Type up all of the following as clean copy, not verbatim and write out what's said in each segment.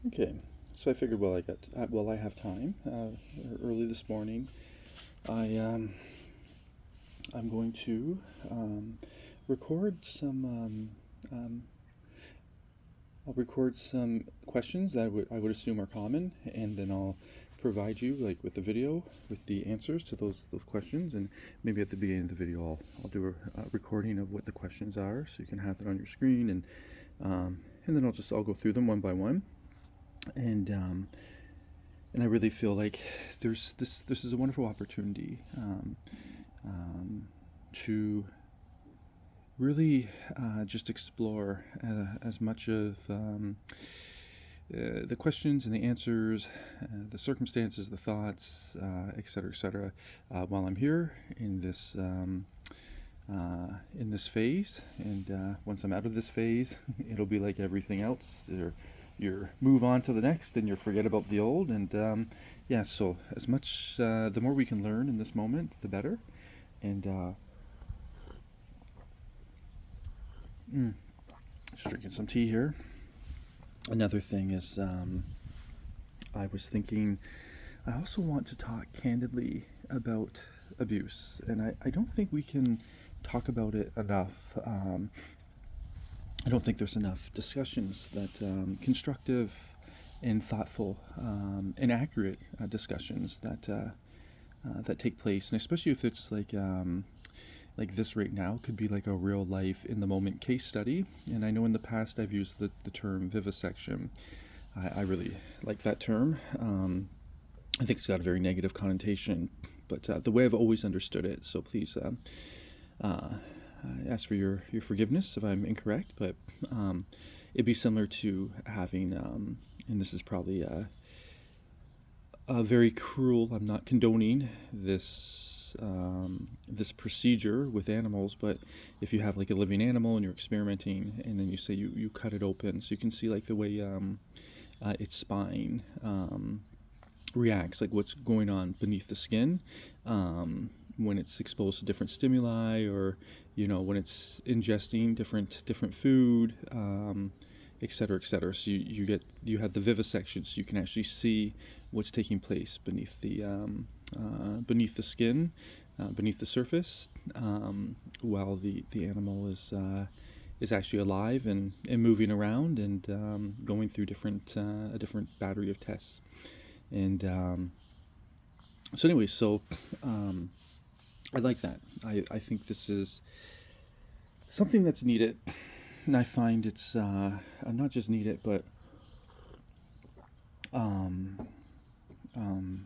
Okay, so I figured while I have time, early this morning, I I'm going to um, record some. I'll record some questions that I would assume are common, and then I'll provide you like with the video with the answers to those questions, and maybe at the beginning of the video I'll do a recording of what the questions are, so you can have that on your screen, and then I'll go through them one by one, and I really feel like there's this is a wonderful opportunity um, to really just explore as much of the questions and the answers, the circumstances, the thoughts, et cetera, while I'm here in this phase. And once I'm out of this phase, it'll be like everything else. You move on to the next, and you forget about the old. And yeah, so as much the more we can learn in this moment, the better. And mm, just drinking some tea here. Another thing is, I was thinking, I also want to talk candidly about abuse, and I don't think we can talk about it enough. I don't think there's enough discussions that constructive and thoughtful and accurate discussions that take place, and especially if it's like this right now could be like a real life in the moment case study. And I know in the past I've used the term vivisection. I really like that term. I think it's got a very negative connotation, but the way I've always understood it. So please I ask for your forgiveness if I'm incorrect, but it'd be similar to having, and this is probably a very cruel. I'm not condoning this procedure with animals, but if you have like a living animal and you're experimenting, and then you say you cut it open, so you can see like the way its spine reacts, like what's going on beneath the skin when it's exposed to different stimuli, or when it's ingesting different food, et cetera, et cetera. So you have the vivisection, so you can actually see what's taking place beneath the skin, beneath the surface, while the animal is actually alive and moving around, and going through a different battery of tests. And so anyway, I like that. I think this is something that's needed, and I find it's not just needed, but um, um,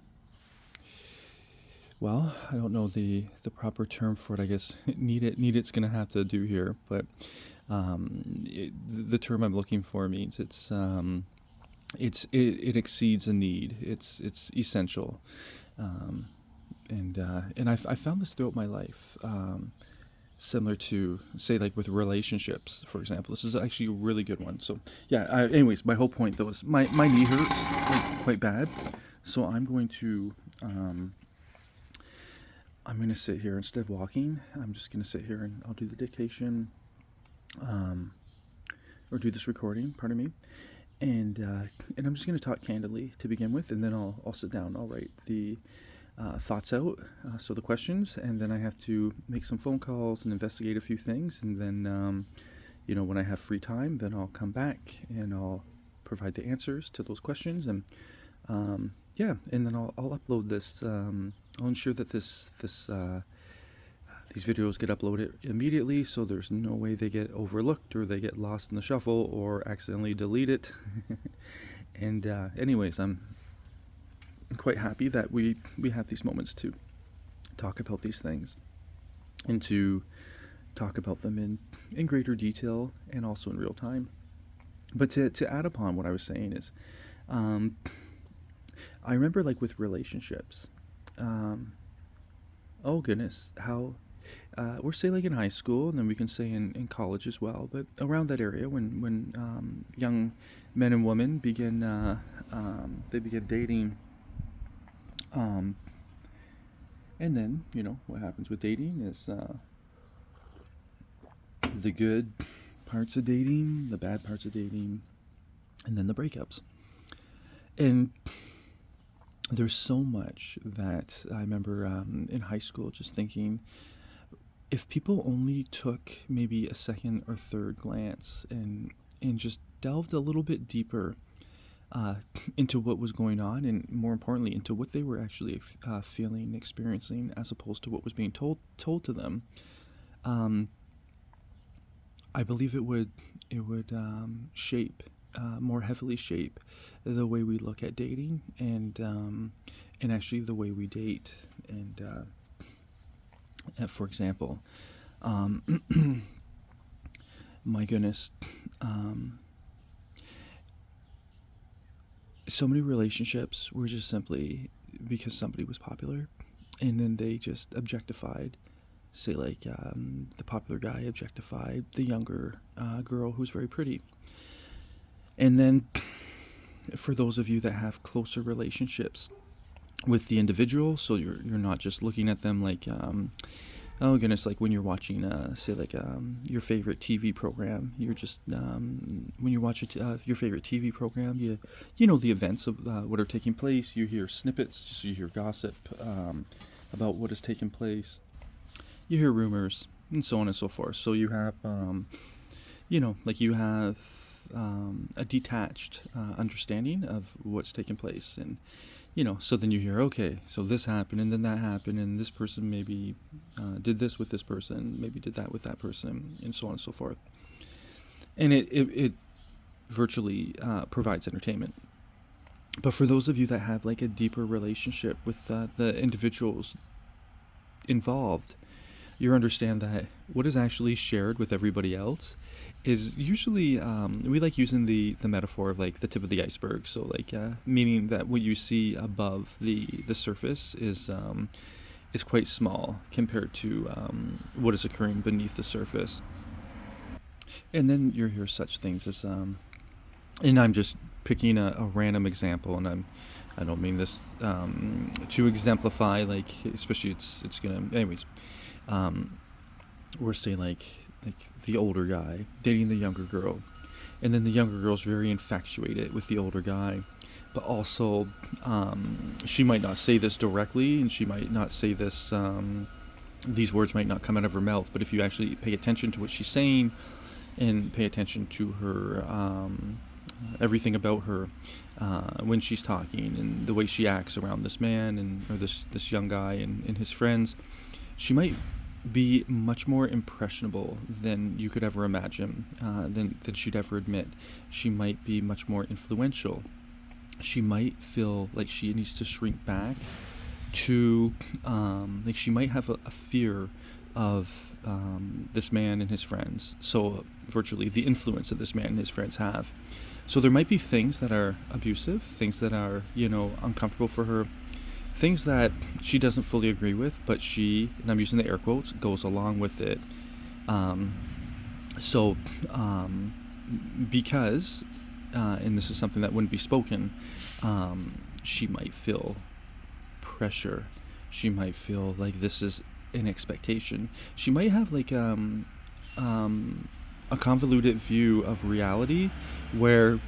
well, I don't know the proper term for it. I guess needed's gonna have to do here, but the term I'm looking for means it exceeds a need. It's essential, um, and I found this throughout my life. Similar to, say, like with relationships, for example. This is actually a really good one. So yeah. Anyways, my whole point though is my knee hurts quite bad, so I'm gonna sit here instead of walking. I'm just gonna sit here and I'll do the dictation, um, or do this recording. Pardon me. And I'm just going to talk candidly to begin with, and then I'll sit down. I'll write the thoughts out, so the questions, and then I have to make some phone calls and investigate a few things, and then when I have free time, then I'll come back and I'll provide the answers to those questions, and yeah, and then I'll upload this. I'll ensure that these videos get uploaded immediately, so there's no way they get overlooked or they get lost in the shuffle or accidentally deleted. And anyways, I'm quite happy that we have these moments to talk about these things, and to talk about them in greater detail and also in real time. But to add upon what I was saying is, I remember like with relationships, oh goodness, how we're say like in high school, and then we can say in college as well, but around that area when young men and women begin they begin dating, um, and then what happens with dating is the good parts of dating, the bad parts of dating, and then the breakups. And there's so much that I remember in high school just thinking, if people only took maybe a second or third glance and just delved a little bit deeper uh, into what was going on, and more importantly into what they were actually feeling, experiencing, as opposed to what was being told to them, um, I believe it would shape, more heavily shape the way we look at dating, and actually the way we date. And for example, um, my goodness, um, so many relationships were just simply because somebody was popular, and then they just objectified, say, like, the popular guy objectified the younger girl who's very pretty. And then for those of you that have closer relationships with the individual, so you're not just looking at them like, oh goodness, like when you're watching, say, like, your favorite TV program. You're just when you watch your favorite TV program, you know the events of what are taking place. You hear snippets, you hear gossip about what has taken place. You hear rumors and so on and so forth. So you have, like you have a detached understanding of what's taking place, and so then you hear, okay, so this happened, and then that happened, and this person maybe did this with this person, maybe did that with that person, and so on and so forth. And it virtually provides entertainment. But for those of you that have like a deeper relationship with the individuals involved, you understand that what is actually shared with everybody else is usually, we like using the metaphor of like the tip of the iceberg. So like, meaning that what you see above the surface is quite small compared to what is occurring beneath the surface. And then you hear such things as, and I'm just picking a random example, and I don't mean this to exemplify, like, especially it's gonna, anyways, or say like the older guy dating the younger girl, and then the younger girl's very infatuated with the older guy, but also she might not say this directly, and she might not say this, these words might not come out of her mouth, but if you actually pay attention to what she's saying and pay attention to her, everything about her when she's talking, and the way she acts around this man or this young guy and his friends, she might be much more impressionable than you could ever imagine, than she'd ever admit. She might be much more influential. She might feel like she needs to shrink back to, like she might have a fear of this man and his friends. So virtually the influence that this man and his friends have. So there might be things that are abusive, things that are, uncomfortable for her, things that she doesn't fully agree with, but she, and I'm using the air quotes, goes along with it. Because, and this is something that wouldn't be spoken, she might feel pressure. She might feel like this is an expectation. She might have like a convoluted view of reality where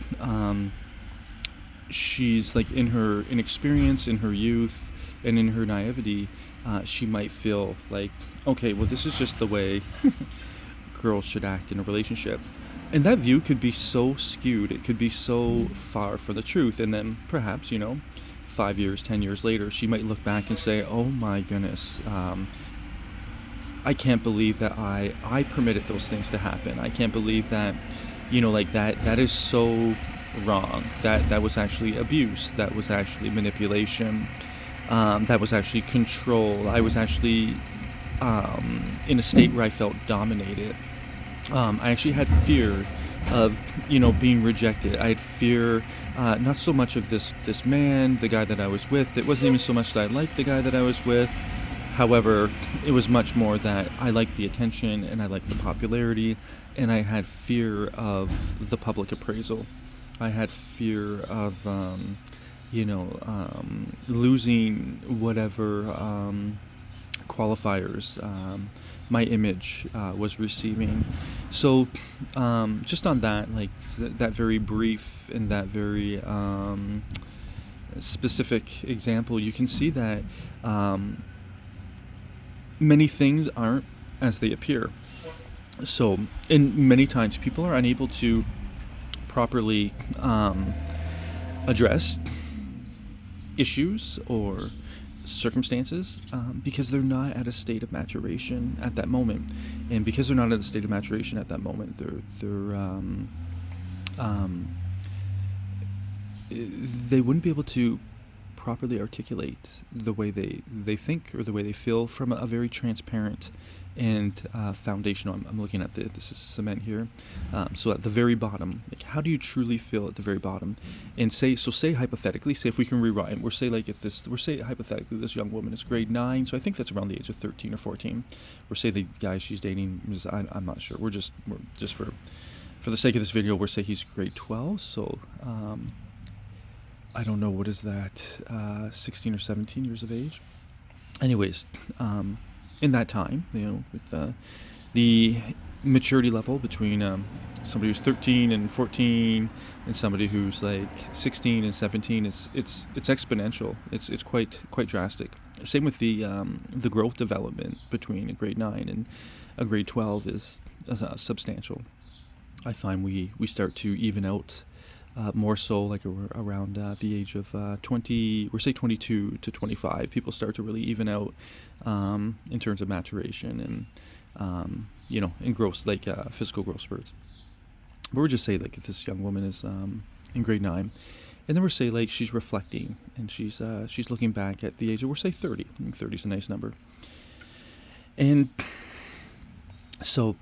she's like in her inexperience, in her youth, and in her naivety, she might feel like, okay, well, this is just the way girls should act in a relationship. And that view could be so skewed, it could be so far from the truth, and then perhaps, 5 years, 10 years later, she might look back and say, oh my goodness, I can't believe that I permitted those things to happen. I can't believe that, like that is so wrong. That was actually abuse. That was actually manipulation. That was actually control. I was actually in a state where I felt dominated. I actually had fear of, being rejected. I had fear, not so much of this man, the guy that I was with. It wasn't even so much that I liked the guy that I was with. However, it was much more that I liked the attention and I liked the popularity, and I had fear of the public appraisal. I had fear of, losing whatever qualifiers my image was receiving. So just on that, like that very brief and that very specific example, you can see that many things aren't as they appear. So, in many times, people are unable to properly address issues or circumstances because they're not at a state of maturation at that moment, and because they're not at a state of maturation at that moment, they wouldn't be able to properly articulate the way they think or the way they feel from a very transparent and foundational. I'm looking at this is cement here. So at the very bottom, like, how do you truly feel at the very bottom? And say hypothetically, say if we can rewind, we're say hypothetically this young woman is grade 9, so I think that's around the age of 13 or 14. Or say the guy she's dating is, I'm not sure. We're just for the sake of this video, we're say he's grade 12. So I don't know, what is that, 16 or 17 years of age? Anyways, in that time, with the maturity level between somebody who's 13 and 14 and somebody who's like 16 and 17, it's exponential. It's quite drastic. Same with the growth development between a grade 9 and a grade 12 is substantial. I find we start to even out more so like around the age of 20, or say 22 to 25. People start to really even out in terms of maturation and in growth, like physical growth spurts. But we're just say like if this young woman is in grade 9, and then we're say like she's reflecting and she's looking back at the age of, we're say 30. 30 is a nice number, and so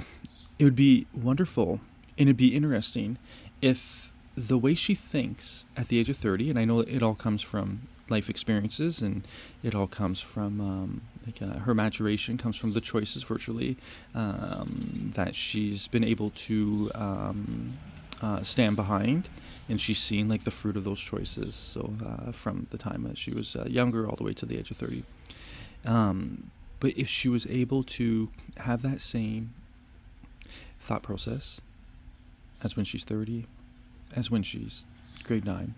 it would be wonderful and it'd be interesting if the way she thinks at the age of 30, and I know it all comes from life experiences, and it all comes from her maturation comes from the choices virtually that she's been able to stand behind, and she's seen like the fruit of those choices. So from the time that she was younger all the way to the age of 30. But if she was able to have that same thought process as when she's 30, as when she's grade 9,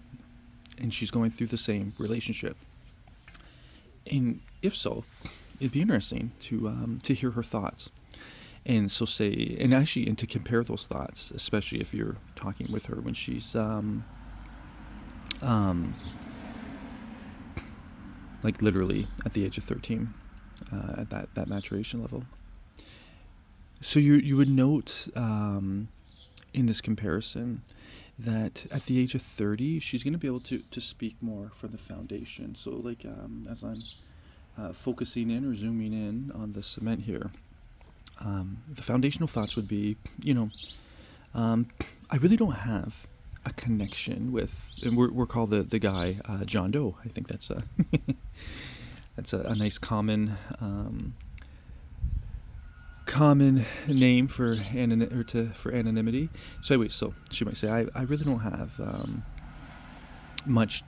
and she's going through the same relationship, and if so, it'd be interesting to hear her thoughts, and so say, and actually, and to compare those thoughts, especially if you're talking with her when she's like literally at the age of 13, at that maturation level. So you would note in this comparison that at the age of 30, she's going to be able to speak more from the foundation. So like as I'm focusing in or zooming in on the cement here, the foundational thoughts would be, I really don't have a connection with, and we're called the guy John Doe. I think that's a that's a nice common name for anonymity. So anyway, so she might say, I really don't have much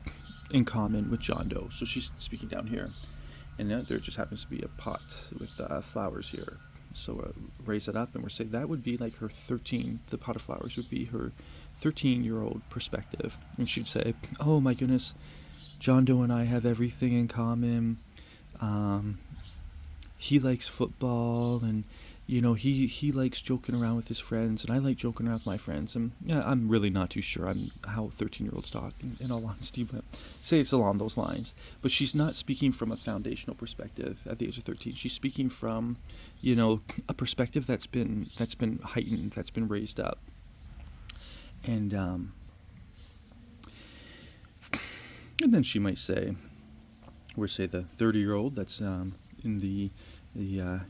in common with John Doe. So she's speaking down here, and there just happens to be a pot with flowers here. So raise it up, and we're saying that would be like her 13. The pot of flowers would be her 13-year-old perspective, and she'd say, "Oh my goodness, John Doe and I have everything in common. He likes football, and he likes joking around with his friends, and I like joking around with my friends." And yeah, I'm really not too sure on how 13-year-olds talk, in all honesty, but say it's along those lines. But she's not speaking from a foundational perspective at the age of 13. She's speaking from, a perspective that's been heightened, that's been raised up. And then she might say, or say the 30-year-old that's in the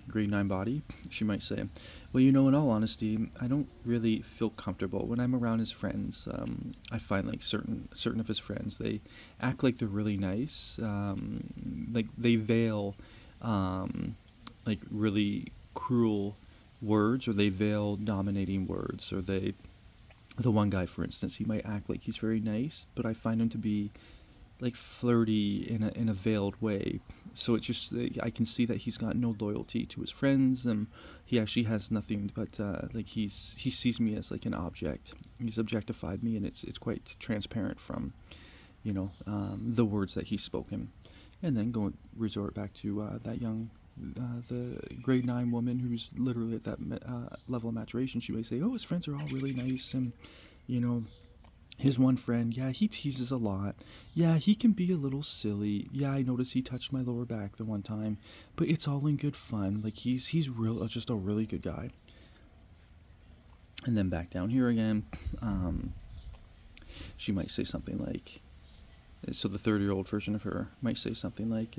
grade 9 body, she might say, well, in all honesty, I don't really feel comfortable when I'm around his friends. I find like certain of his friends, they act like they're really nice, like they veil like really cruel words, or they veil dominating words, or the one guy, for instance, he might act like he's very nice, but I find him to be like flirty in a veiled way. So it's just, I can see that he's got no loyalty to his friends, and he actually has nothing but like he sees me as like an object. He's objectified me, and it's quite transparent from the words that he's spoken, and then go resort back to that young, the grade 9 woman who's literally at that level of maturation. She may say, "Oh, his friends are all really nice, and you know, his one friend, yeah, he teases a lot. Yeah, he can be a little silly. Yeah, I noticed he touched my lower back the one time, but it's all in good fun. Like he's real, just a really good guy." And then back down here again, she might say something like, so the 30-year-old version of her might say something like,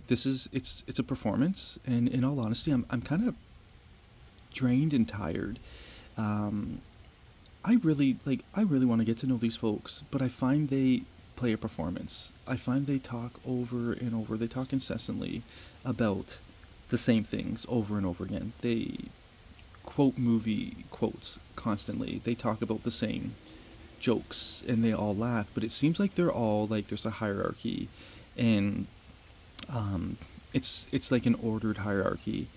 this is it's a performance, and in all honesty, I'm kind of drained and tired. Um, I really want to get to know these folks, but I find they play a performance. I find they talk over and over. They talk incessantly about the same things over and over again. They quote movie quotes constantly. They talk about the same jokes and they all laugh, but it seems like they're all like there's a hierarchy, and it's like an ordered hierarchy,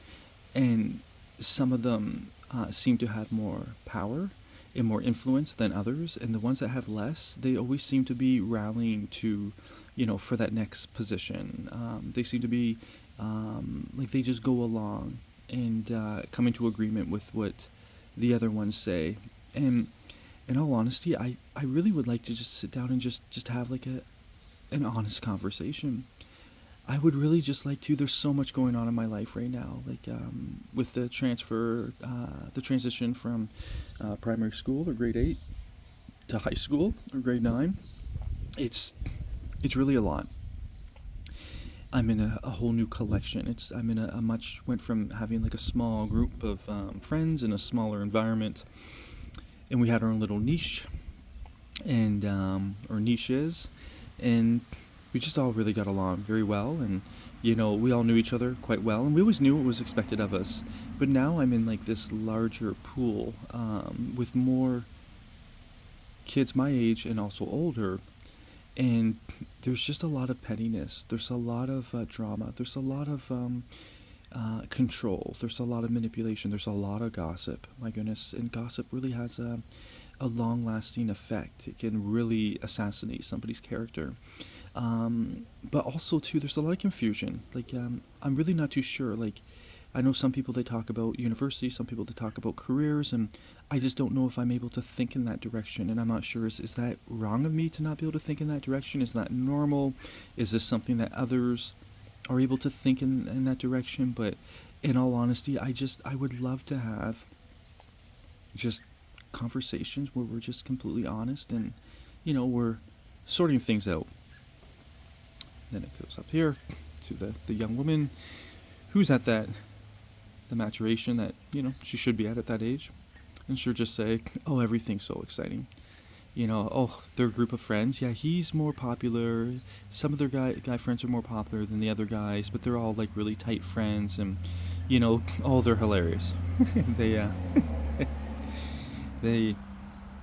and some of them seem to have more power and more influence than others, and the ones that have less, they always seem to be rallying to, for that next position. They seem to be like they just go along and come into agreement with what the other ones say. And in all honesty, I really would like to just sit down and just have like an honest conversation. I would really just like to. There's so much going on in my life right now, like with the the transition from primary school or grade 8 to high school or grade 9. It's really a lot. I'm in a whole new collection. I'm in a much went from having like a small group of friends in a smaller environment, and we had our own little niche, and or niches, and we just all really got along very well, and we all knew each other quite well, and we always knew what was expected of us. But now I'm in like this larger pool with more kids my age and also older, and there's just a lot of pettiness. There's a lot of drama. There's a lot of control. There's a lot of manipulation. There's a lot of gossip. My goodness, and gossip really has a long-lasting effect. It can really assassinate somebody's character. But also too, there's a lot of confusion. Like I'm really not too sure. Like I know some people, they talk about university, some people they talk about careers, and I just don't know if I'm able to think in that direction. And I'm not sure, is that wrong of me to not be able to think in that direction? Is that normal? Is this something that others are able to think in that direction? But in all honesty, I would love to have just conversations where we're just completely honest, and we're sorting things out. Then it goes up here to the young woman who's at the maturation that she should be at that age, and she'll just say, "Oh, everything's so exciting." Oh, their group of friends, yeah, he's more popular. Some of their guy friends are more popular than the other guys, but they're all like really tight friends, and oh, they're hilarious. they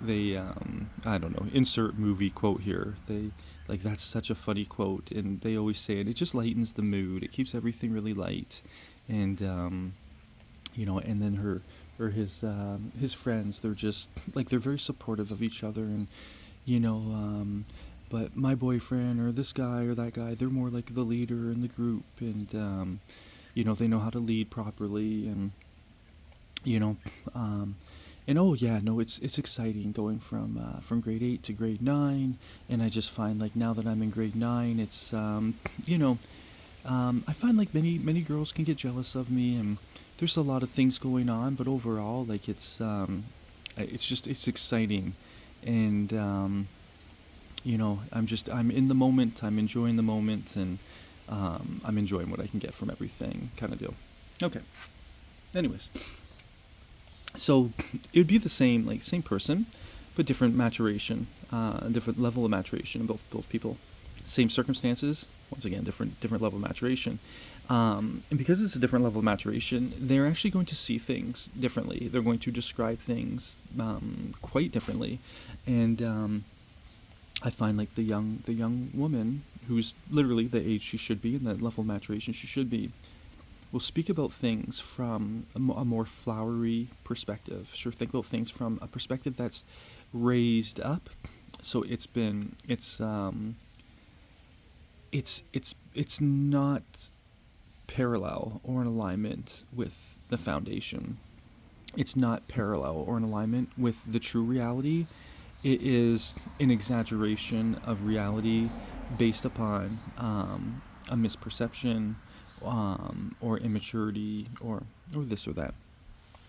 they I don't know, insert movie quote here. They like, that's such a funny quote, and they always say it. It just lightens the mood. It keeps everything really light, and and then her or his friends, they're just like, they're very supportive of each other, and but my boyfriend or this guy or that guy, they're more like the leader in the group, and they know how to lead properly, and and oh yeah, no, it's exciting going from grade 8 to grade 9, and I just find like now that I'm in grade 9, it's I find like many girls can get jealous of me, and there's a lot of things going on, but overall, like it's exciting, and I'm in the moment, I'm enjoying the moment, and I'm enjoying what I can get from everything, kind of deal. Okay. Anyways. So it would be the same person, but different maturation, different level of maturation in both people. Same circumstances, once again, different level of maturation. And because it's a different level of maturation, they're actually going to see things differently. They're going to describe things quite differently. And I find like the young woman, who's literally the age she should be and the level of maturation she should be, will speak about things from a more flowery perspective. She'll think about things from a perspective that's raised up, So it's not parallel or in alignment with the foundation. It's not parallel or in alignment with the true reality. It is an exaggeration of reality based upon a misperception, or immaturity, or this or that.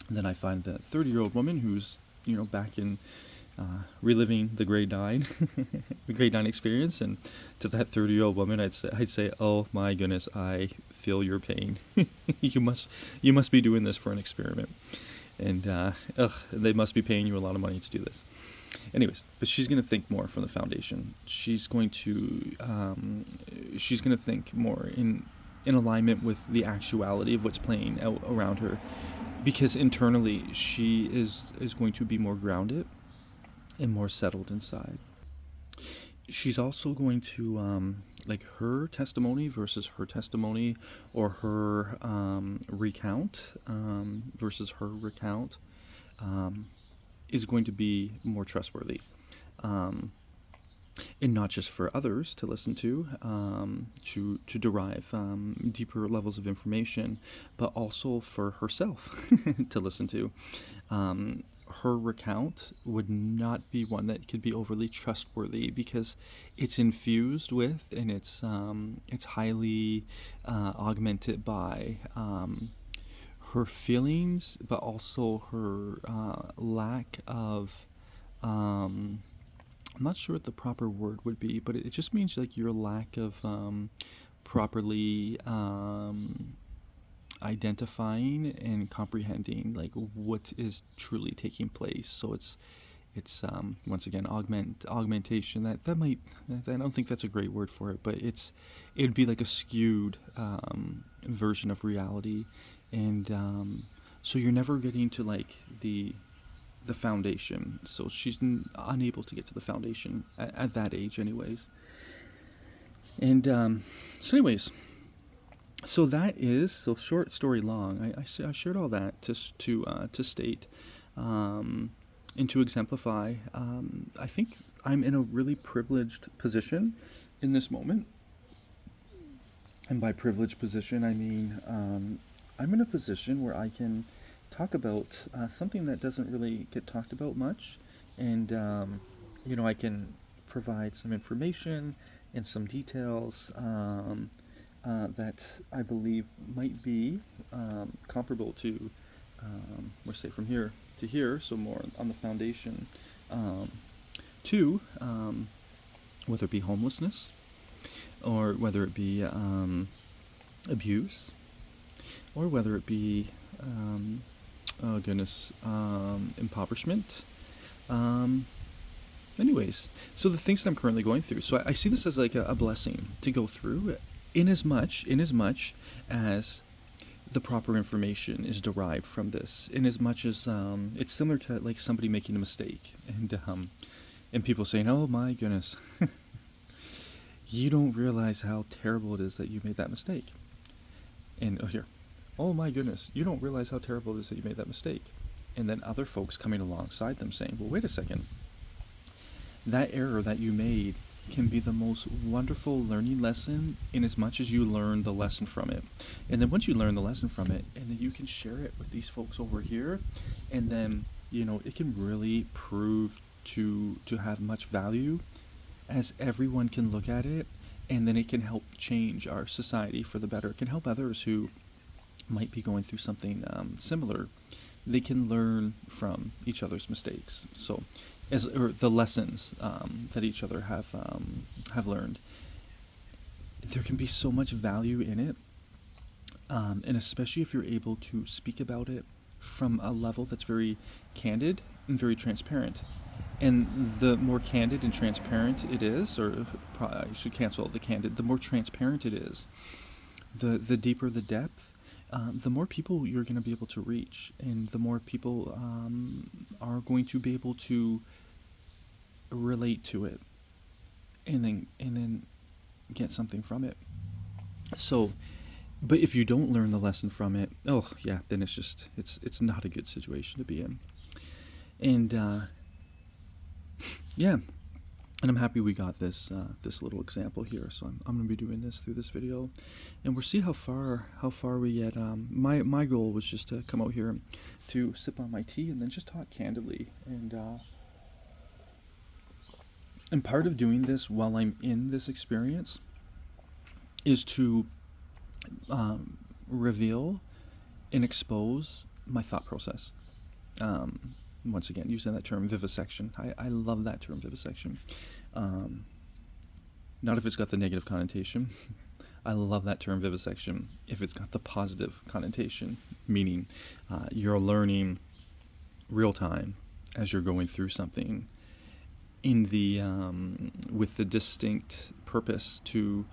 And then I find that 30-year-old woman who's, back in reliving the grade 9 the grade 9 experience, and to that 30-year-old woman I'd say, oh my goodness, I feel your pain. you must be doing this for an experiment, and they must be paying you a lot of money to do this. Anyways, but she's going to think more from the foundation. She's going to think more in alignment with the actuality of what's playing out around her, because internally she is going to be more grounded and more settled inside. She's also going to, like, her testimony versus her testimony, or her recount versus her recount, is going to be more trustworthy. And not just for others to listen to derive deeper levels of information, but also for herself to listen to. Her recount would not be one that could be overly trustworthy, because it's infused with, and it's highly augmented by her feelings, but also her lack of I'm not sure what the proper word would be, but it just means like your lack of properly identifying and comprehending like what is truly taking place. So it's once again augmentation. That might, I don't think that's a great word for it, but it'd be like a skewed version of reality, and so you're never getting to like the foundation. So she's unable to get to the foundation at that age anyways. And so anyways, so that is, so short story long, I shared all that to state and to exemplify. I think I'm in a really privileged position in this moment, and by privileged position I mean I'm in a position where I can talk about something that doesn't really get talked about much, and I can provide some information and some details that I believe might be comparable to, let's say, from here to here, so more on the foundation, to whether it be homelessness, or whether it be abuse, or whether it be impoverishment. Anyways, so the things that I'm currently going through, so I see this as like a blessing to go through, in as much as the proper information is derived from this, in as much as it's similar to like somebody making a mistake, and people saying, oh my goodness, you don't realize how terrible it is that you made that mistake. And oh my goodness, you don't realize how terrible it is that you made that mistake. And then other folks coming alongside them saying, well, wait a second, that error that you made can be the most wonderful learning lesson, in as much as you learn the lesson from it. And then once you learn the lesson from it, and then you can share it with these folks over here, and then it can really prove to have much value, as everyone can look at it, and then it can help change our society for the better. It can help others who might be going through something similar. They can learn from each other's mistakes, or the lessons that each other have learned. There can be so much value in it, and especially if you're able to speak about it from a level that's very candid and very transparent. And the more candid and transparent it is, or I should cancel the candid, the more transparent it is, the deeper the depth, the more people you're going to be able to reach, and the more people are going to be able to relate to it, and then get something from it. So, but if you don't learn the lesson from it, then it's not a good situation to be in. And And I'm happy we got this this little example here. So I'm going to be doing this through this video, and we'll see how far we get. My goal was just to come out here to sip on my tea and then just talk candidly. And part of doing this while I'm in this experience is to reveal and expose my thought process. Once again, using that term vivisection. I love that term vivisection. Not if it's got the negative connotation. I love that term vivisection if it's got the positive connotation, meaning you're learning real time as you're going through something in the with the distinct purpose to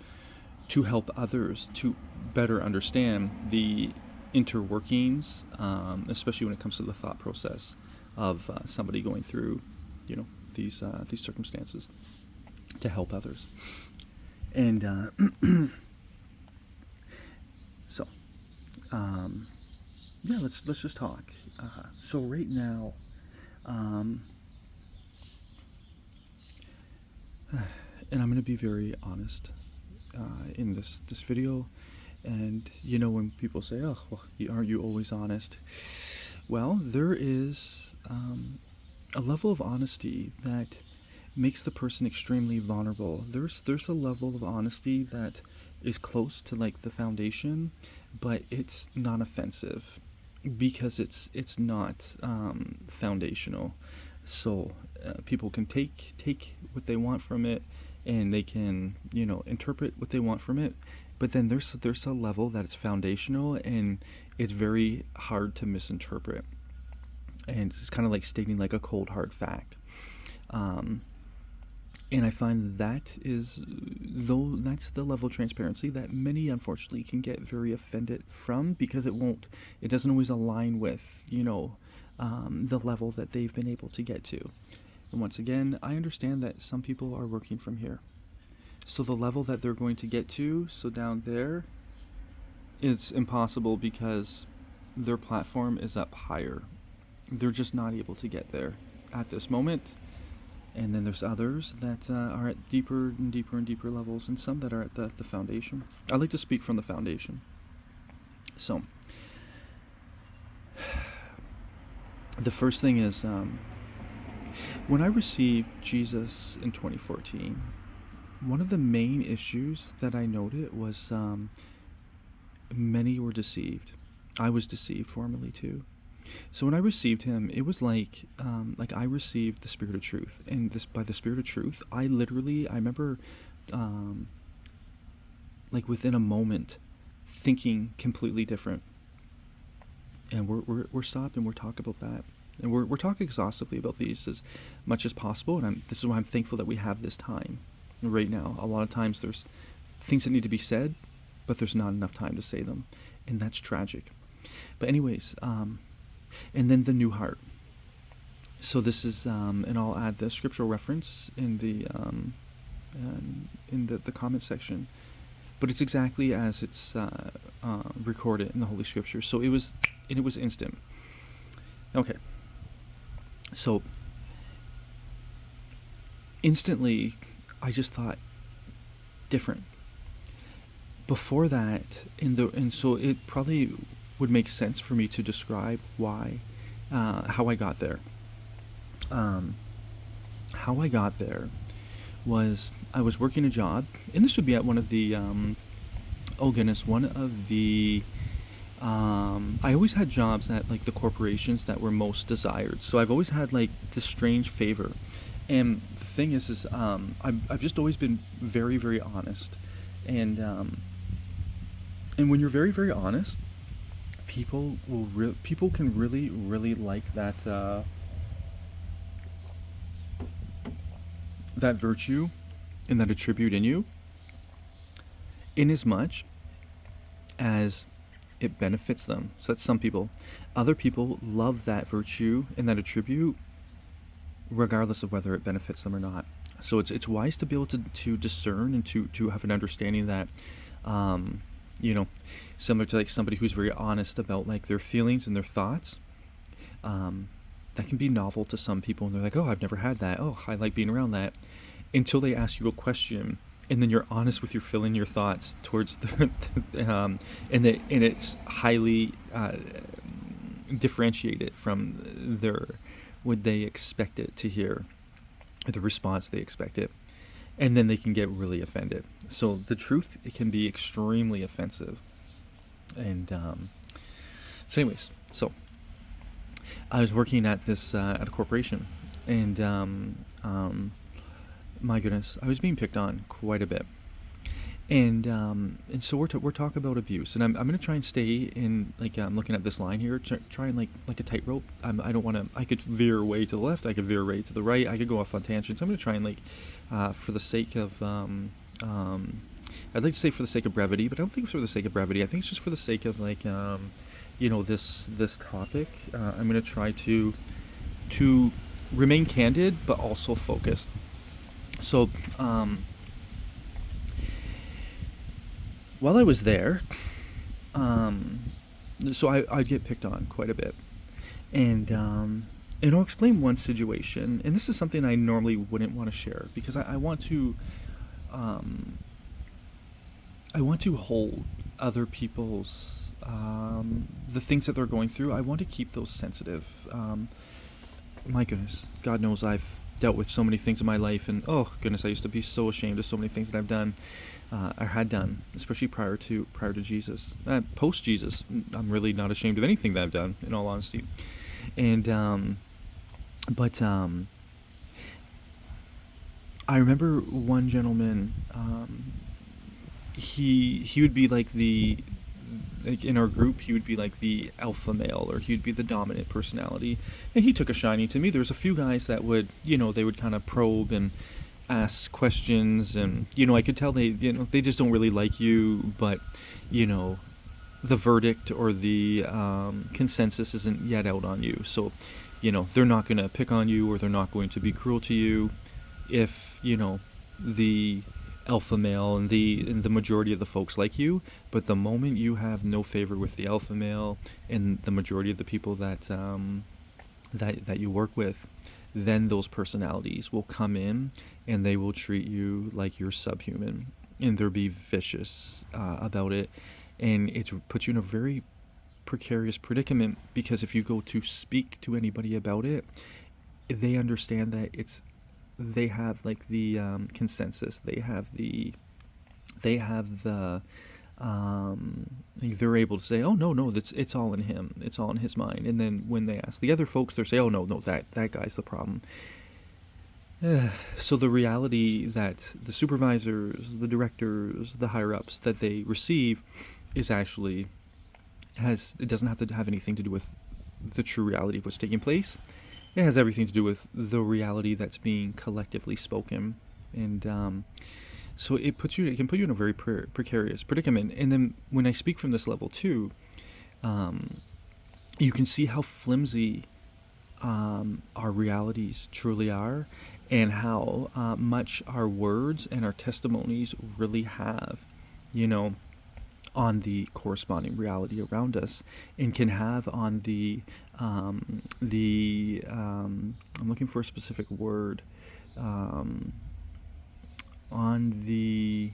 help others to better understand the interworkings, especially when it comes to the thought process of somebody going through, these circumstances, to help others. And so, yeah, let's just talk. So right now, and I'm going to be very honest in this video. And when people say, "Oh, well, aren't you always honest?" Well, there is a level of honesty that makes the person extremely vulnerable. There's a level of honesty that is close to like the foundation, but it's not offensive because it's not foundational. So people can take what they want from it, and they can interpret what they want from it. But then there's a level that it's foundational, and it's very hard to misinterpret. And it's kind of like stating like a cold hard fact. And I find that's the level of transparency that many unfortunately can get very offended from, because it doesn't always align with the level that they've been able to get to. And once again, I understand that some people are working from here. So the level that they're going to get to, so down there, it's impossible because their platform is up higher. They're just not able to get there at this moment. And then there's others that are at deeper and deeper and deeper levels, and some that are at the foundation. I like to speak from the foundation. So, the first thing is, when I received Jesus in 2014, one of the main issues that I noted was many were deceived. I was deceived formerly too. So when I received him, it was like I received the Spirit of Truth. And by the Spirit of Truth, I remember like within a moment thinking completely different. And we're stopped and we're talking about that. And we're talking exhaustively about these as much as possible. And this is why I'm thankful that we have this time right now. A lot of times there's things that need to be said, but there's not enough time to say them. And that's tragic. But anyways, and then the new heart. So this is, and I'll add the scriptural reference in the comment section. But it's exactly as it's recorded in the Holy Scriptures. So it was instant. Okay. So instantly, I just thought different. Before that, and so it probably would make sense for me to describe why, how I got there. How I got there was I was working a job, and this would be at one of the, I always had jobs at like the corporations that were most desired. So I've always had like this strange favor. And the thing is I've just always been very, very honest. And when you're very, very honest, people can really, really like that that virtue and that attribute in you, in as much as it benefits them. So that's some people. Other people love that virtue and that attribute regardless of whether it benefits them or not. So it's wise to be able to discern and to have an understanding that similar to like somebody who's very honest about like their feelings and their thoughts, that can be novel to some people, and they're like, oh, I've never had that, oh, I like being around that. until they ask you a question, and then you're honest with your feeling, your thoughts towards and it's highly differentiated from their what they expect it to hear, the response they expect it, and then they can get really offended. So the truth, it can be extremely offensive. And so anyways, so I was working at this at a corporation, and my goodness, I was being picked on quite a bit. And so we're talking about abuse, and I'm going to try and stay in, like, I'm looking at this line here, try and like a tightrope. I don't want to. I could veer way to the left, I could veer way to the right, I could go off on tangents. I'm going to try and, like, for the sake of I'd like to say for the sake of brevity, but I don't think it's for the sake of brevity. I think it's just for the sake of, like, this topic. I'm going to try to remain candid, but also focused. So while I was there, so I'd get picked on quite a bit, and I'll explain one situation, and this is something I normally wouldn't want to share, because I want to hold other people's the things that they're going through. I want to keep those sensitive. My goodness, God knows I've dealt with so many things in my life, and oh goodness, I used to be so ashamed of so many things that I've done. I had done, especially prior to Jesus. Post Jesus, I'm really not ashamed of anything that I've done, in all honesty. And I remember one gentleman. He would be like in our group, he would be like the alpha male, or he would be the dominant personality, and he took a shining to me. There was a few guys that would, they would kind of probe and ask questions, and I could tell they just don't really like you, but the verdict or the consensus isn't yet out on you, so they're not going to pick on you, or they're not going to be cruel to you if the alpha male and the majority of the folks like you. But the moment you have no favor with the alpha male and the majority of the people that that you work with, then those personalities will come in and they will treat you like you're subhuman, and they'll be vicious about it, and it puts you in a very precarious predicament, because if you go to speak to anybody about it, they understand that they have like the consensus, they're able to say, oh no, it's all in him, it's all in his mind. And then when they ask the other folks, they'll say, oh no, that guy's the problem. So the reality that the supervisors, the directors, the higher ups that they receive is actually it doesn't have to have anything to do with the true reality of what's taking place. It has everything to do with the reality that's being collectively spoken, and so it can put you in a very precarious predicament. And then when I speak from this level too, you can see how flimsy our realities truly are, and how much our words and our testimonies really have, on the corresponding reality around us, and can have on I'm looking for a specific word, on the,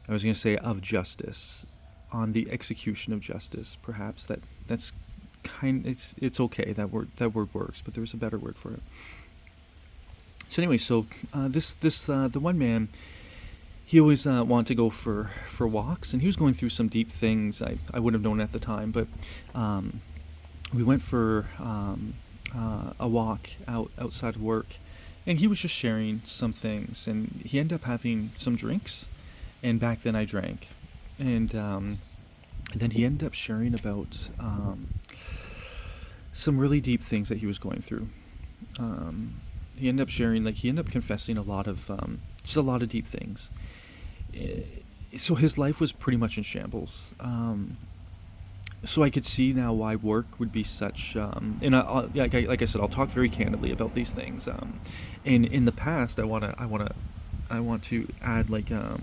I was going to say of justice, on the execution of justice, perhaps. That's it's okay, that word works, but there's a better word for it. So anyway, so the one man, he always wanted to go for walks, and he was going through some deep things. I wouldn't have known at the time, but we went for a walk outside of work, and he was just sharing some things, and he ended up having some drinks, and back then I drank, and then he ended up sharing about some really deep things that he was going through. He ended up confessing a lot of just a lot of deep things. So his life was pretty much in shambles. So I could see now why work would be such. And like I said, I'll talk very candidly about these things. And in the past, I want to add like a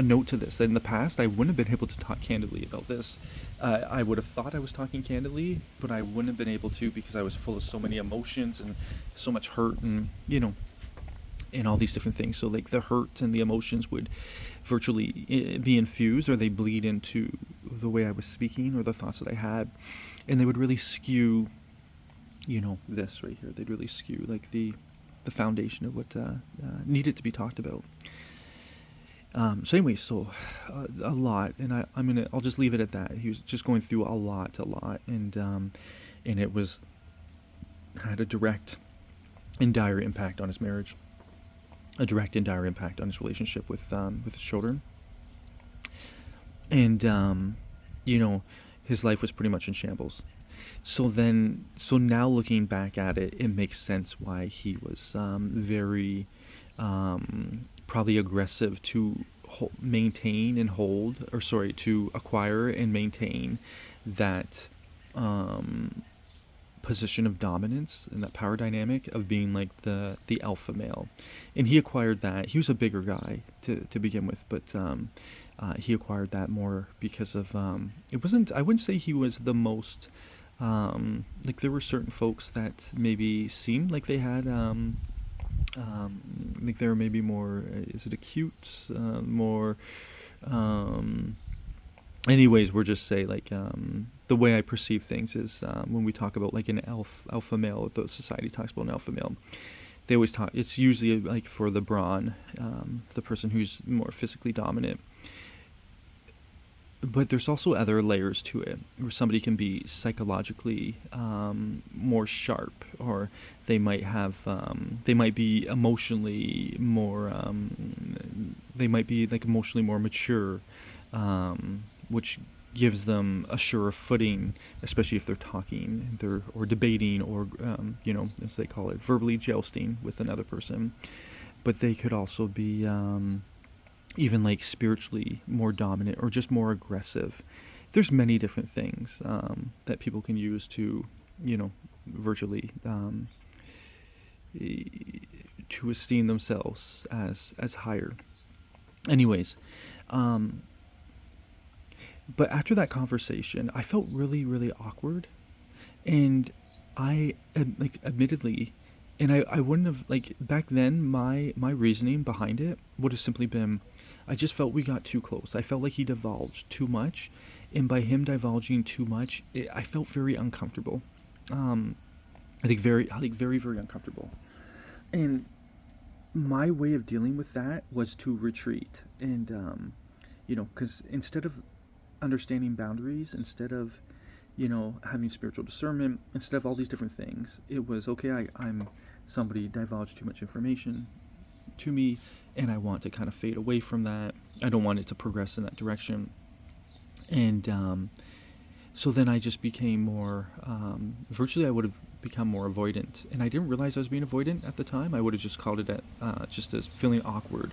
note to this. That in the past, I wouldn't have been able to talk candidly about this. I would have thought I was talking candidly, but I wouldn't have been able to, because I was full of so many emotions and so much hurt, and and all these different things. So like the hurt and the emotions would virtually be infused, or they bleed into the way I was speaking or the thoughts that I had, and they would really skew, this right here. They'd really skew like the foundation of what needed to be talked about. So anyway, a lot, and I'll just leave it at that. He was just going through a lot, and it had a direct and dire impact on his marriage, a direct and dire impact on his relationship with his children, and his life was pretty much in shambles. So now looking back at it, it makes sense why he was very probably aggressive to maintain and to acquire and maintain that position of dominance and that power dynamic of being like the alpha male. And he acquired that. He was a bigger guy to begin with, but he acquired that more because of it wasn't, I wouldn't say he was the most like there were certain folks that maybe seemed like they had I think they were maybe more is it acute, more anyways, we'll just say like the way I perceive things is when we talk about like an alpha male, the society talks about an alpha male, they always talk, it's usually like for the brawn, the person who's more physically dominant. But there's also other layers to it, where somebody can be psychologically more sharp, or they might be emotionally more, they might be like emotionally more mature, which gives them a surer footing, especially if they're talking, or debating, or as they call it, verbally jousting with another person. But they could also be even like spiritually more dominant, or just more aggressive. There's many different things that people can use to, virtually to esteem themselves as higher. Anyways, but after that conversation, I felt really, really awkward, and I admittedly, and I wouldn't have, like, back then my reasoning behind it would have simply been, I just felt we got too close. I felt like he divulged too much, and by him divulging too much, I felt very uncomfortable. I think very, very uncomfortable. And my way of dealing with that was to retreat, and because instead of understanding boundaries, instead of having spiritual discernment, instead of all these different things, it was okay. I'm somebody divulged too much information to me, and I want to kind of fade away from that. I don't want it to progress in that direction. And so then I just became more, virtually I would have become more avoidant. And I didn't realize I was being avoidant at the time. I would have just called it just as feeling awkward.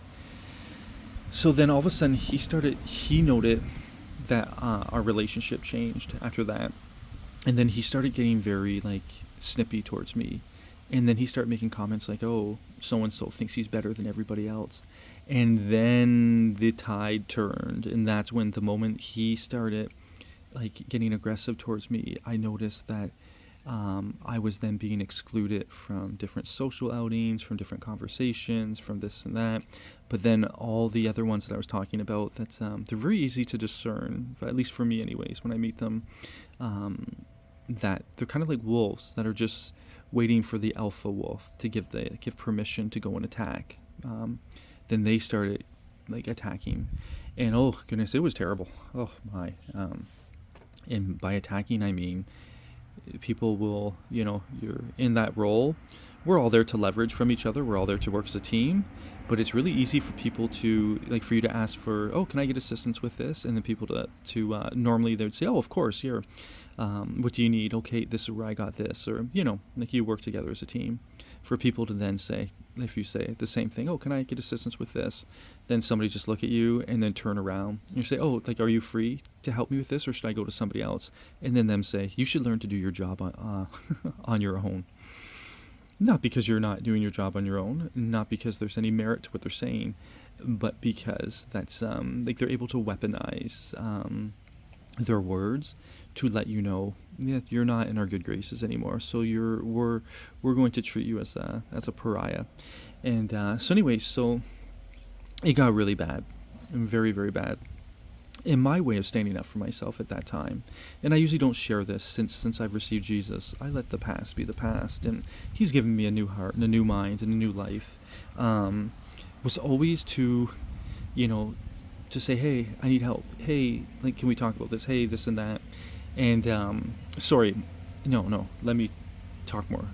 So then all of a sudden he noted that our relationship changed after that. And then he started getting very like snippy towards me. And then he started making comments like, oh, so-and-so thinks he's better than everybody else. And then the tide turned. And that's when the moment he started like getting aggressive towards me, I noticed that I was then being excluded from different social outings, from different conversations, from this and that. But then all the other ones that I was talking about, that they're very easy to discern, at least for me anyways, when I meet them, that they're kind of like wolves that are just waiting for the alpha wolf to give permission to go and attack. Then they started like attacking, and oh goodness, it was terrible. Oh my. And by attacking, I mean people will, you're in that role. We're all there to leverage from each other. We're all there to work as a team. But it's really easy for people to, like, for you to ask for, oh, can I get assistance with this? And then people to normally they would say, oh, of course, here. What do you need? Okay, this is where I got this. Or, like you work together as a team. For people to then say, if you say the same thing, oh, can I get assistance with this? Then somebody just look at you and then turn around. And you say, oh, like, are you free to help me with this? Or should I go to somebody else? And then them say, you should learn to do your job on your own. Not because you're not doing your job on your own, not because there's any merit to what they're saying, but because that's like they're able to weaponize their words to let you know, yeah, you're not in our good graces anymore. So we're going to treat you as a pariah. And so anyway, so it got really bad, very, very bad. In my way of standing up for myself at that time, and I usually don't share this since I've received Jesus. I let the past be the past, and He's given me a new heart and a new mind and a new life. Was always to, you know, to say, hey, I need help. Hey, like, can we talk about this? Hey, this and that. And sorry, no, let me talk more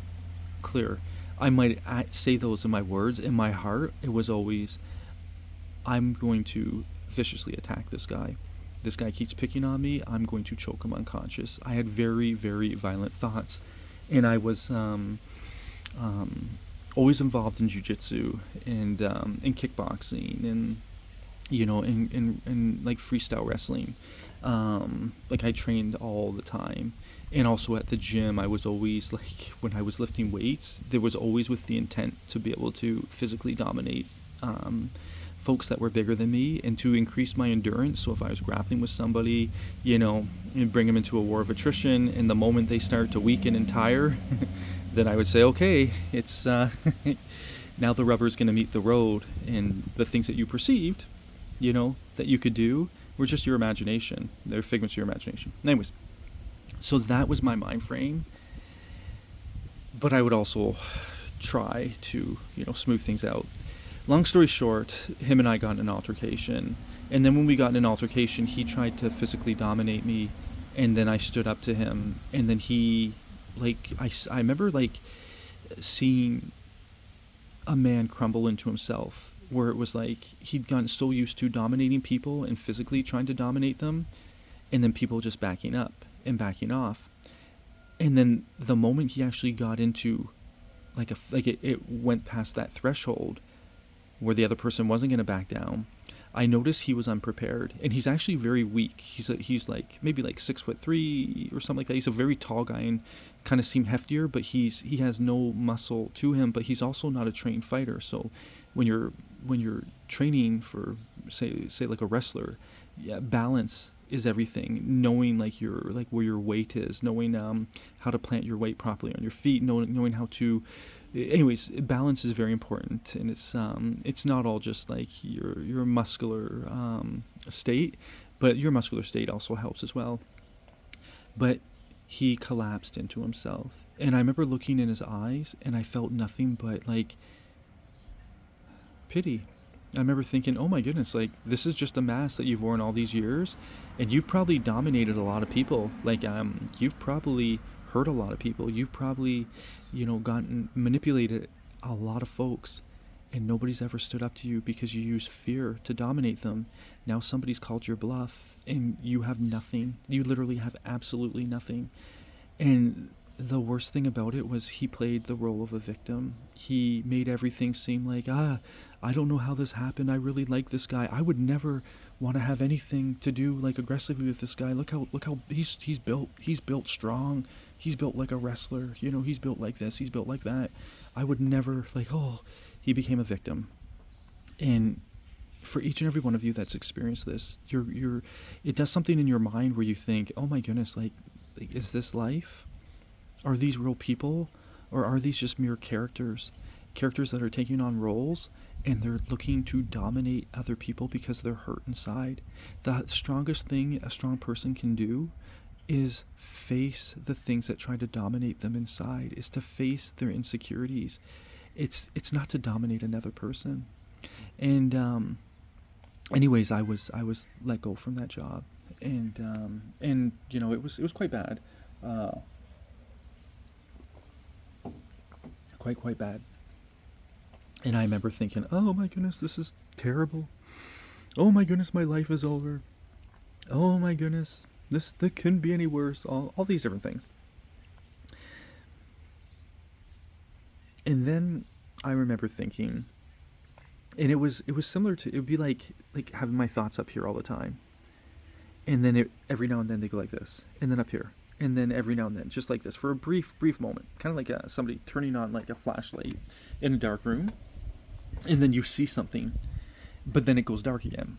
clear. I might say those in my words. In my heart, it was always, I'm going to viciously attack this guy. This guy keeps picking on me. I'm going to choke him unconscious. I had very, very violent thoughts. And I was always involved in jiu-jitsu and in kickboxing and, in like freestyle wrestling. Like I trained all the time. And also at the gym, I was always like, when I was lifting weights, there was always with the intent to be able to physically dominate folks that were bigger than me and to increase my endurance. So if I was grappling with somebody, and bring them into a war of attrition, and the moment they start to weaken and tire, then I would say, okay, it's now the rubber's going to meet the road, and the things that you perceived, that you could do were just your imagination. They're figments of your imagination. Anyways, so that was my mind frame. But I would also try to, smooth things out. Long story short, him and I got in an altercation. And then when we got in an altercation, he tried to physically dominate me. And then I stood up to him. And then he, I remember, seeing a man crumble into himself. Where it was like he'd gotten so used to dominating people and physically trying to dominate them. And then people just backing up and backing off. And then the moment he actually got into, it went past that threshold where the other person wasn't going to back down, I noticed he was unprepared, and he's actually very weak. He's like maybe 6'3" or something like that. He's a very tall guy and kind of seemed heftier, but he has no muscle to him. But he's also not a trained fighter. So when you're training for say like a wrestler, yeah, balance is everything. Knowing where your weight is, knowing how to plant your weight properly on your feet, knowing how to. Anyways, balance is very important, and it's not all just like your muscular state, but your muscular state also helps as well. But he collapsed into himself, and I remember looking in his eyes, and I felt nothing but pity. I remember thinking, oh my goodness, this is just a mask that you've worn all these years, and you've probably dominated a lot of people. You've probably hurt a lot of people. You've probably, gotten manipulated a lot of folks, and nobody's ever stood up to you because you used fear to dominate them. Now somebody's called your bluff, and you have nothing. You literally have absolutely nothing. And the worst thing about it was he played the role of a victim. He made everything seem like, I don't know how this happened. I really like this guy. I would never want to have anything to do aggressively with this guy. Look how he's built. He's built strong. He's built like a wrestler. He's built like this. He's built like that. I would never he became a victim. And for each and every one of you that's experienced this, it does something in your mind where you think, oh my goodness, is this life? Are these real people? Or are these just mere characters that are taking on roles and they're looking to dominate other people because they're hurt inside? The strongest thing a strong person can do is face the things that try to dominate them inside, is to face their insecurities. It's not to dominate another person. And anyways, I was let go from that job, and it was quite bad. Quite bad. And I remember thinking, oh my goodness, this is terrible. Oh my goodness, my life is over. Oh my goodness, that couldn't be any worse. All these different things. And then I remember thinking, and it was similar to, it would be like having my thoughts up here all the time. And then every now and then they go like this, and then up here. And then every now and then, just like this, for a brief moment, kind of like somebody turning on a flashlight in a dark room, and then you see something, but then it goes dark again,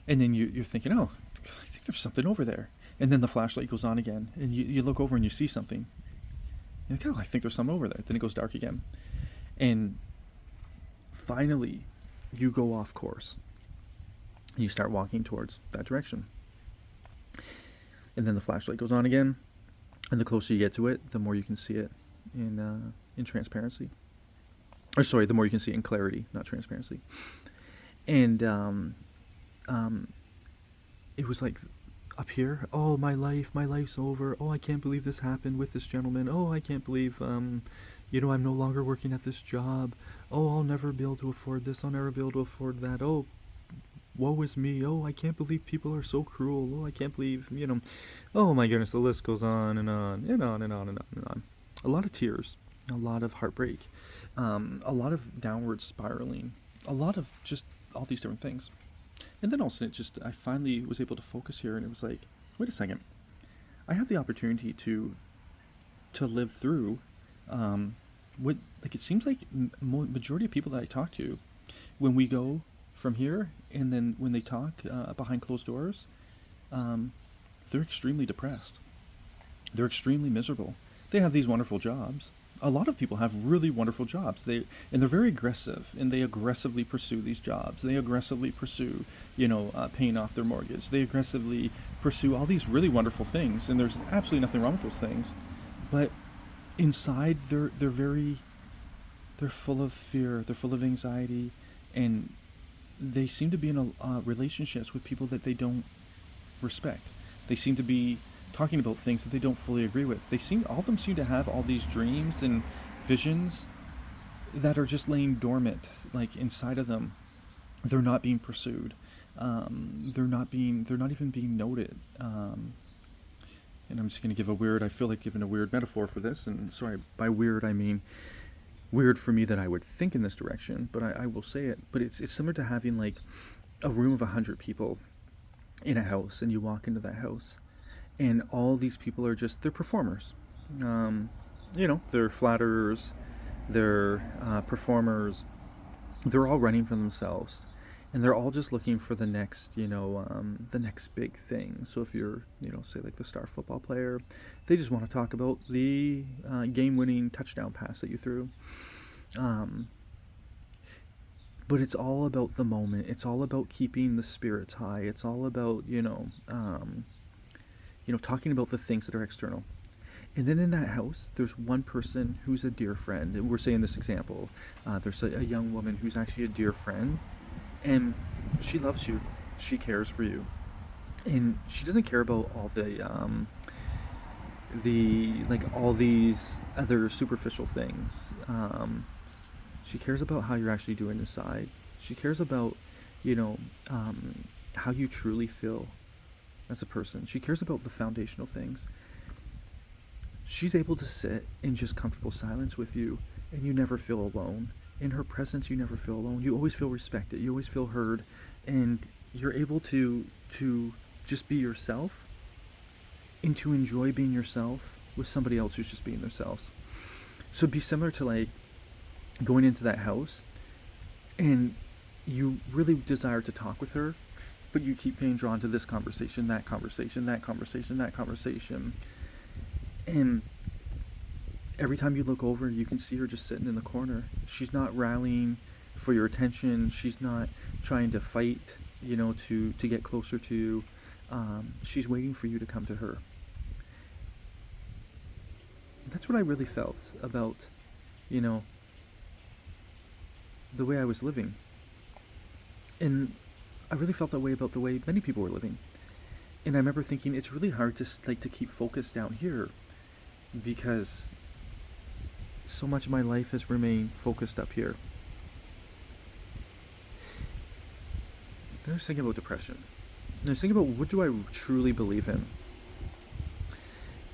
and then you're thinking, oh, I think there's something over there, and then the flashlight goes on again, and you look over and you see something, you're like, oh, I think there's something over there. Then it goes dark again, and finally you go off course and you start walking towards that direction. And then the flashlight goes on again, and the closer you get to it, the more you can see it in transparency. Or sorry, the more you can see it in clarity, not transparency. And it was like up here, oh, my life's over. Oh, I can't believe this happened with this gentleman. Oh, I can't believe, I'm no longer working at this job. Oh, I'll never be able to afford this. I'll never be able to afford that. Oh, woe is me. Oh, I can't believe people are so cruel. Oh, I can't believe, oh my goodness, the list goes on and on and on and on and on and on. A lot of tears, a lot of heartbreak, a lot of downward spiraling, a lot of just all these different things. And then also I finally was able to focus here, and it was like, wait a second. I had the opportunity to live through what, like, it seems like majority of people that I talk to, when we go from here and then when they talk behind closed doors, they're extremely depressed. They're extremely miserable. They have these wonderful jobs. A lot of people have really wonderful jobs. They're very aggressive, and they aggressively pursue these jobs. They aggressively pursue, paying off their mortgage. They aggressively pursue all these really wonderful things, and there's absolutely nothing wrong with those things. But inside, they're full of fear. They're full of anxiety, and they seem to be in relationships with people that they don't respect. They seem to be talking about things that they don't fully agree with. All of them seem to have all these dreams and visions that are just laying dormant, like inside of them. They're not being pursued. They're not even being noted. And I'm just going to I feel like giving a weird metaphor for this. And sorry, by weird, I mean weird for me that I would think in this direction, but I will say it. But it's similar to having like a room of 100 people in a house, and you walk into that house, and all these people are they're performers. They're flatterers, they're performers. They're all running for themselves, and they're all just looking for the next, the next big thing. So if you're, say like the star football player, they just want to talk about the game-winning touchdown pass that you threw. But it's all about the moment. It's all about keeping the spirits high. It's all about, talking about the things that are external. And then in that house, there's one person who's a dear friend. And we're saying this example. There's a young woman who's actually a dear friend, and she loves you. She cares for you. And she doesn't care about all all these other superficial things. She cares about how you're actually doing inside. She cares about, how you truly feel as a person. She cares about the foundational things. She's able to sit in just comfortable silence with you, and you never feel alone. In her presence, you never feel alone. You always feel respected. You always feel heard, and you're able to just be yourself, and to enjoy being yourself with somebody else who's just being themselves. So it'd be similar to like going into that house, and you really desire to talk with her, but you keep being drawn to this conversation, that conversation, that conversation, that conversation. And every time you look over, you can see her just sitting in the corner. She's not rallying for your attention. She's not trying to fight, to get closer to you. She's waiting for you to come to her. That's what I really felt about, the way I was living. And I really felt that way about the way many people were living. And I remember thinking, it's really hard to keep focused down here, because so much of my life has remained focused up here. Then I was thinking about depression. And I was thinking about, what do I truly believe in?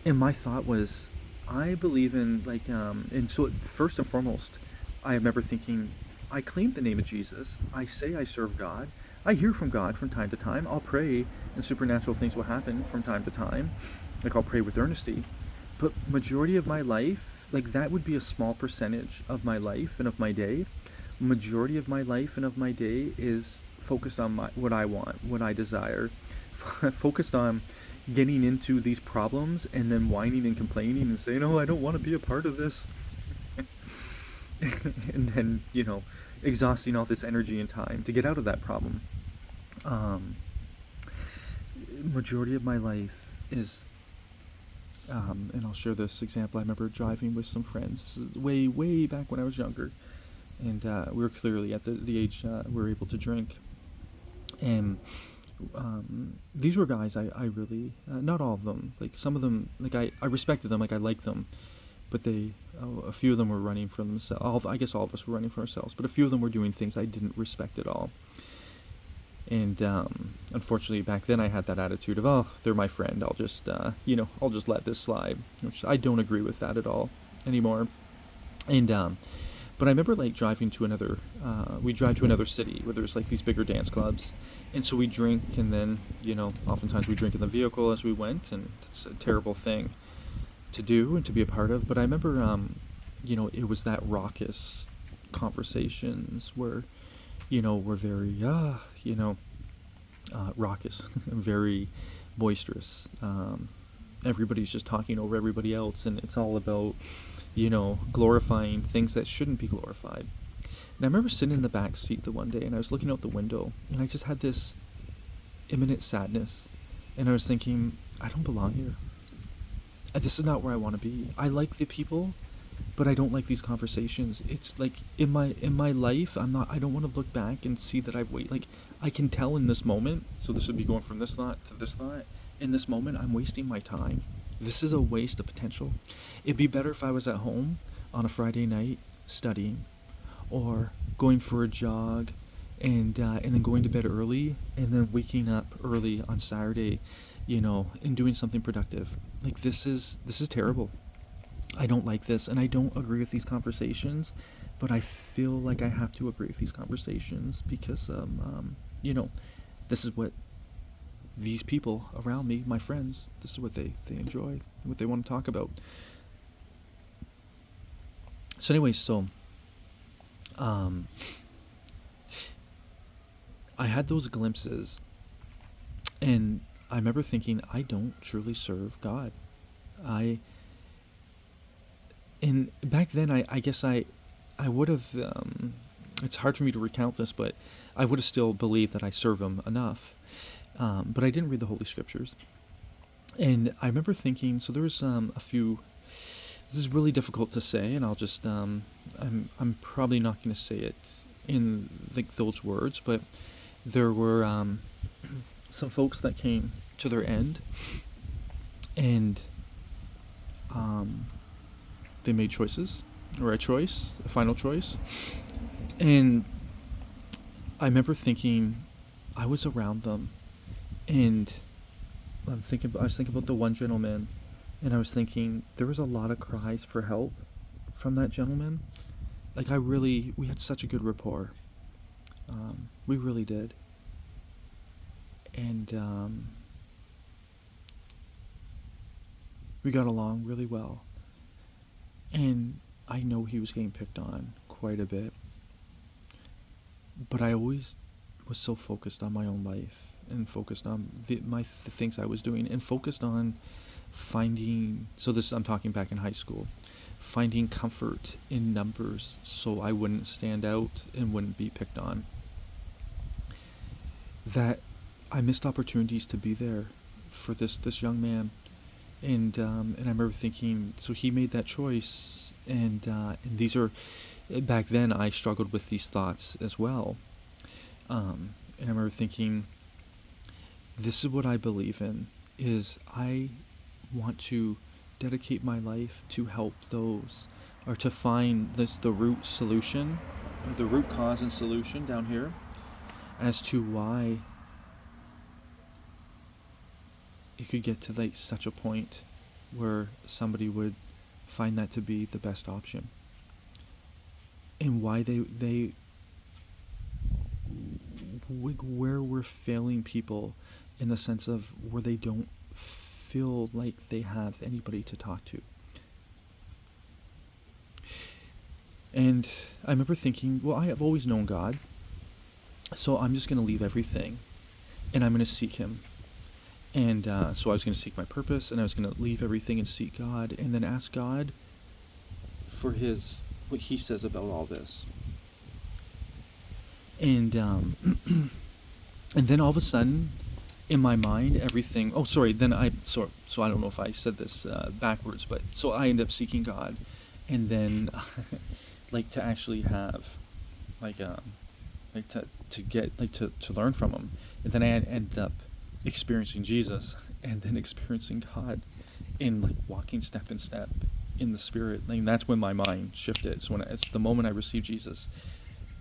And my thought was, I believe in, and so first and foremost, I remember thinking, I claim the name of Jesus. I say I serve God. I hear from God from time to time. I'll pray, and supernatural things will happen from time to time. Like, I'll pray with earnesty. But majority of my life, that would be a small percentage of my life and of my day. Majority of my life and of my day is focused on what I want, what I desire. Focused on getting into these problems and then whining and complaining and saying, oh, I don't want to be a part of this. And then, exhausting all this energy and time to get out of that problem. Majority of my life is, and I'll share this example. I remember driving with some friends way back when I was younger, and we were clearly at the age we were able to drink. And these were guys I really, not all of them, like some of them, like I respected them, like I liked them, but a few of them were running for themselves. I guess all of us were running for ourselves, but a few of them were doing things I didn't respect at all. And unfortunately, back then I had that attitude of, oh, they're my friend, I'll just, I'll just let this slide, which I don't agree with that at all anymore. And but I remember like driving to another, we drive to another city where there's like these bigger dance clubs, and so we drink, and then oftentimes we drink in the vehicle as we went, and it's a terrible thing to do and to be a part of. But I remember, it was that raucous conversations where, we're very, raucous, very boisterous. Everybody's just talking over everybody else, and it's all about, glorifying things that shouldn't be glorified. And I remember sitting in the back seat the one day, and I was looking out the window, and I just had this imminent sadness, and I was thinking, I don't belong here. This is not where I want to be. I like the people, but I don't like these conversations. It's like in my life, I don't want to look back and see that I can tell in this moment. So this would be going from this thought to this thought. In this moment, I'm wasting my time. This is a waste of potential. It'd be better if I was at home on a Friday night studying, or going for a jog, and then going to bed early, and then waking up early on Saturday, and doing something productive. Like this is terrible. I don't like this, and I don't agree with these conversations, but I feel like I have to agree with these conversations because, this is what these people around me, my friends, this is what they enjoy, what they want to talk about. So anyway, I had those glimpses, and I remember thinking, I don't truly serve God. And back then, I guess I would have, it's hard for me to recount this, but I would have still believed that I serve Him enough. But I didn't read the Holy Scriptures. And I remember thinking, so there was a few, this is really difficult to say, and I'll just, I'm probably not going to say it in those words, but there were some folks that came to their end, and they made choices, or a final choice. And I remember thinking, I was around them, and I was thinking about the one gentleman, and I was thinking there was a lot of cries for help from that gentleman. Like we had such a good rapport. We really did. And we got along really well. And I know he was getting picked on quite a bit. But I always was so focused on my own life, and focused on the things I was doing, and focused on finding, I'm talking back in high school, finding comfort in numbers so I wouldn't stand out and wouldn't be picked on. That I missed opportunities to be there for this young man. And I remember thinking, so he made that choice, and these are, back then I struggled with these thoughts as well. And I remember thinking, this is what I believe in, is I want to dedicate my life to help those, or to find the root solution, or the root cause and solution down here, as to why it could get to such a point where somebody would find that to be the best option, and why where we're failing people in the sense of where they don't feel like they have anybody to talk to. And I remember thinking, well, I have always known God, so I'm just going to leave everything, and I'm going to seek Him. And so I was going to seek my purpose, and I was going to leave everything and seek God, and then ask God for what He says about all this. And and then all of a sudden, in my mind, everything. Oh, sorry. Then so I don't know if I said this backwards, but so I end up seeking God, and then like to actually have like to get like to learn from Him, and then I ended up experiencing Jesus, and then experiencing God, in like walking step in step in the Spirit. Like that's when my mind shifted. So it's the moment I received Jesus,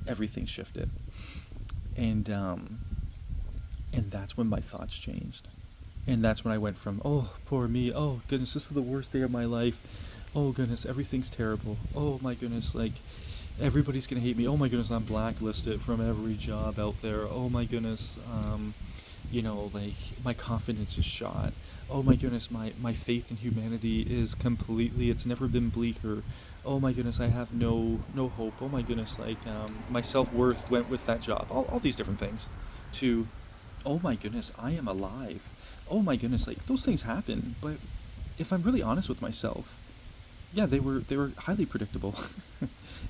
everything shifted, and that's when my thoughts changed. And that's when I went from, oh, poor me, oh, goodness, this is the worst day of my life. Oh, goodness, everything's terrible. Oh, my goodness, like, everybody's going to hate me. Oh, my goodness, I'm blacklisted from every job out there. Oh, my goodness, like, my confidence is shot. Oh, my goodness, my faith in humanity is completely, it's never been bleaker. Oh, my goodness, I have no hope. Oh, my goodness, like, my self-worth went with that job. All these different things. To, oh, my goodness, I am alive. Oh my goodness, like those things happen, but if I'm really honest with myself, yeah, they were highly predictable.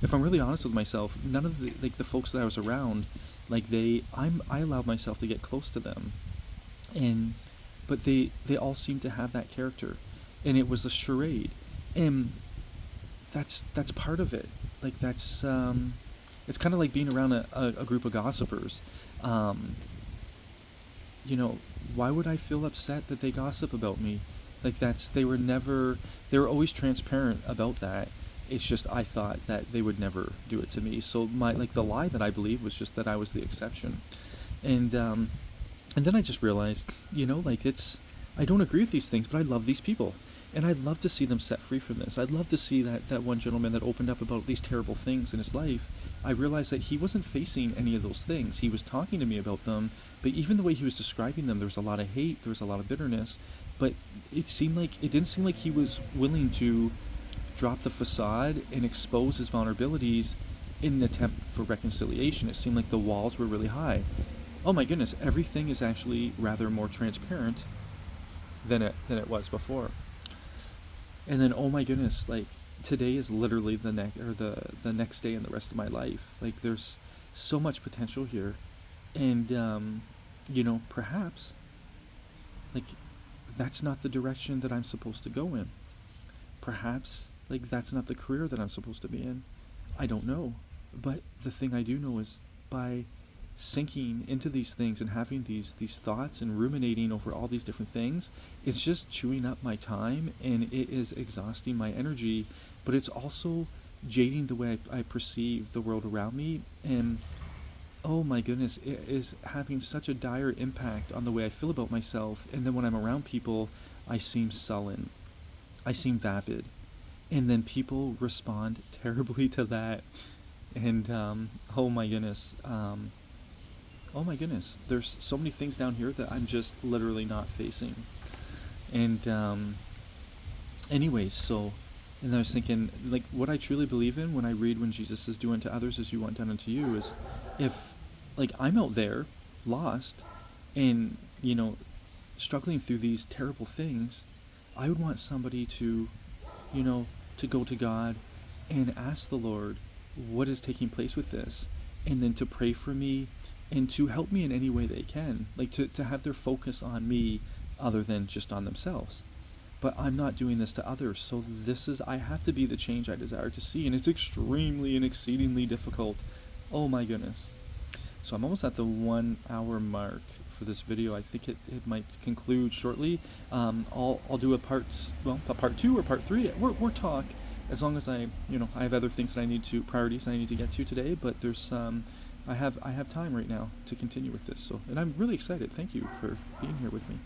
If I'm really honest with myself, none of the folks that I was around, like I allowed myself to get close to them, and but they all seemed to have that character, and it was a charade, and that's part of it. Like that's it's kind of like being around a group of gossipers. Um, why would I feel upset that they gossip about me? Like they were always transparent about that. It's just I thought that they would never do it to me. So the lie that I believed was just that I was the exception. And then I just realized, I don't agree with these things, but I love these people. And I'd love to see them set free from this. I'd love to see that one gentleman that opened up about these terrible things in his life. I realized that he wasn't facing any of those things. He was talking to me about them, but even the way he was describing them, there was a lot of hate, there was a lot of bitterness, but it didn't seem like he was willing to drop the facade and expose his vulnerabilities in an attempt for reconciliation. It seemed like the walls were really high. Oh my goodness, everything is actually rather more transparent than it was before. And then, oh my goodness, like today is literally the next day in the rest of my life. Like there's so much potential here, and perhaps like that's not the direction that I'm supposed to go in. Perhaps like that's not the career that I'm supposed to be in. I don't know, but the thing I do know is by sinking into these things and having these thoughts and ruminating over all these different things, it's just chewing up my time, and it is exhausting my energy, but it's also jading the way I perceive the world around me, and oh my goodness, it is having such a dire impact on the way I feel about myself. And then when I'm around people, I seem sullen, I seem vapid, and then people respond terribly to that. And oh my goodness, there's so many things down here that I'm just literally not facing. And anyways, so, and I was thinking, like, what I truly believe in when I read, when Jesus says, do unto others as you want done unto you, is if, like, I'm out there, lost, and, struggling through these terrible things, I would want somebody to, to go to God and ask the Lord what is taking place with this, and then to pray for me, and to help me in any way they can, like to have their focus on me other than just on themselves. But I'm not doing this to others, so I have to be the change I desire to see, and it's extremely and exceedingly difficult. Oh my goodness. So I'm almost at the 1 hour mark for this video. I think it might conclude shortly. I'll do a part 2 or part 3. We're talk, as long as I have other things that priorities I need to get to today, but there's I have time right now to continue with this. So, and I'm really excited. Thank you for being here with me.